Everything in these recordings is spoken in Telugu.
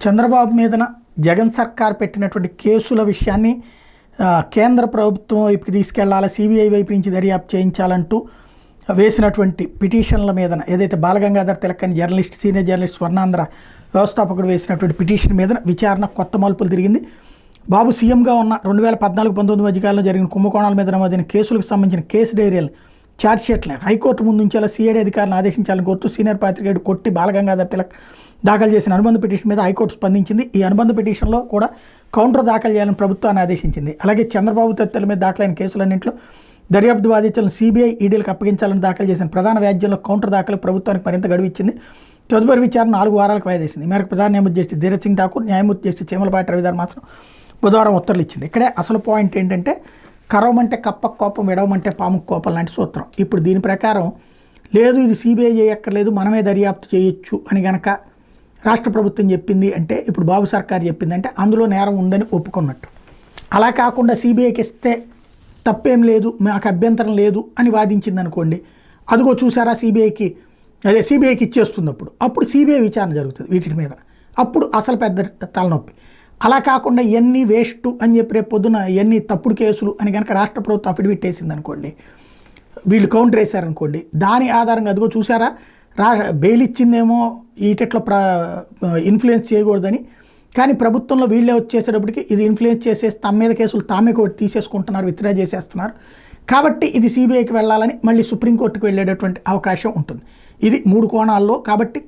చంద్రబాబు మీదన జగన్ సర్కార్ పెట్టినటువంటి కేసుల విషయాన్ని కేంద్ర ప్రభుత్వం వైపుకి తీసుకెళ్లాలి, సిబిఐ వైపు నుంచి దర్యాప్తు చేయించాలంటూ వేసినటువంటి పిటిషన్ల మీదన ఏదైతే బాలగంగాధర్ తిలక్ అని జర్నలిస్ట్, సీనియర్ జర్నలిస్ట్ స్వర్ణాంధ్ర వ్యవస్థాపకుడు వేసినటువంటి పిటిషన్ మీద విచారణ కొత్త మలుపులు తిరిగింది. బాబు సీఎంగా ఉన్న 2014-19 మధ్యకాలంలో జరిగిన కుంభకోణాల మీద నమోదైన కేసులకు సంబంధించిన కేసు డైరీలు ఛార్జ్షీట్లే హైకోర్టు ముందు ఉంచేలా సిఐడి అధికారులను ఆదేశించాలని కోరుతూ సీనియర్ పాత్రికేయుడు కొట్టి బాలగంగాధర్ తిలక్ దాఖలు చేసిన అనుబంధ పిటిషన్ మీద హైకోర్టు స్పందించింది. ఈ అనుబంధ పిటిషన్లో కూడా కౌంటర్ దాఖలు చేయాలని ప్రభుత్వాన్ని ఆదేశించింది. అలాగే చంద్రబాబు తదితరుల మీద దాఖలైన కేసులన్నింటిలో దర్యాప్తు బాధ్యతలను సిబిఐ, ఈడీలకు అప్పగించాలని దాఖలు చేసిన ప్రధాన వ్యాజ్యంలో కౌంటర్ దాఖలు ప్రభుత్వానికి మరింత గడువు ఇచ్చింది. తదుపరి విచారణ 4 వారాలకు వాయిదేసింది. ఈ మేరకు ప్రధాన న్యాయమూర్తి జస్టిస్ ధీరజ్ సింగ్ ఠాకూర్, న్యాయమూర్తి జస్టిస్ చీమలపాటి రవిధర్మాసనం బుధవారం ఉత్తర్వులు ఇచ్చింది. ఇక్కడే అసలు పాయింట్ ఏంటంటే కరవమంటే కప్పకు కోపం, విడవమంటే పాముకు కోపం లాంటి సూత్రం. ఇప్పుడు దీని ప్రకారం లేదు, ఇది సిబిఐ చేయక్కర్లేదు, మనమే దర్యాప్తు చేయొచ్చు అని గనక రాష్ట్ర ప్రభుత్వం చెప్పింది అంటే, ఇప్పుడు బాబు సర్కార్ చెప్పిందంటే అందులో నేరం ఉందని ఒప్పుకున్నట్టు. అలా కాకుండా సిబిఐకి ఇస్తే తప్పేం లేదు, మాకు అభ్యంతరం లేదు అని వాదించింది అనుకోండి, అదిగో చూసారా సిబిఐకి ఇచ్చేస్తుంది. అప్పుడు సిబిఐ విచారణ జరుగుతుంది వీటి మీద, అప్పుడు అసలు పెద్ద తలనొప్పి. అలా కాకుండా ఇవన్నీ వేస్ట్ అని చెప్పి రేపు పొద్దున ఇవన్నీ తప్పుడు కేసులు అని కనుక రాష్ట్ర ప్రభుత్వం అఫిడవిట్ వేసింది అనుకోండి, వీళ్ళు కౌంటర్ వేశారనుకోండి, దాని ఆధారంగా అదిగో చూసారా బెయిల్ ఇచ్చిందేమో ఈటెట్లో ఇన్ఫ్లుయెన్స్ చేయకూడదని, కానీ ప్రభుత్వంలో వీళ్ళే వచ్చేసేటప్పటికి ఇది ఇన్ఫ్లుయెన్స్ చేసేసి తమ మీద కేసులు తామే తీసేసుకుంటున్నారు, విత్డ్రా చేసేస్తున్నారు. కాబట్టి ఇది సిబిఐకి వెళ్ళాలని మళ్ళీ సుప్రీంకోర్టుకు వెళ్ళేటటువంటి అవకాశం ఉంటుంది. ఇది 3 కోణాల్లో. కాబట్టి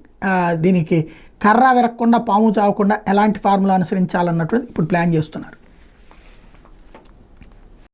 దీనికి కర్ర విరగకుండా పాము చావకుండా ఎలాంటి ఫార్ములా అనుసరించాలన్నటువంటి ఇప్పుడు ప్లాన్ చేస్తున్నారు.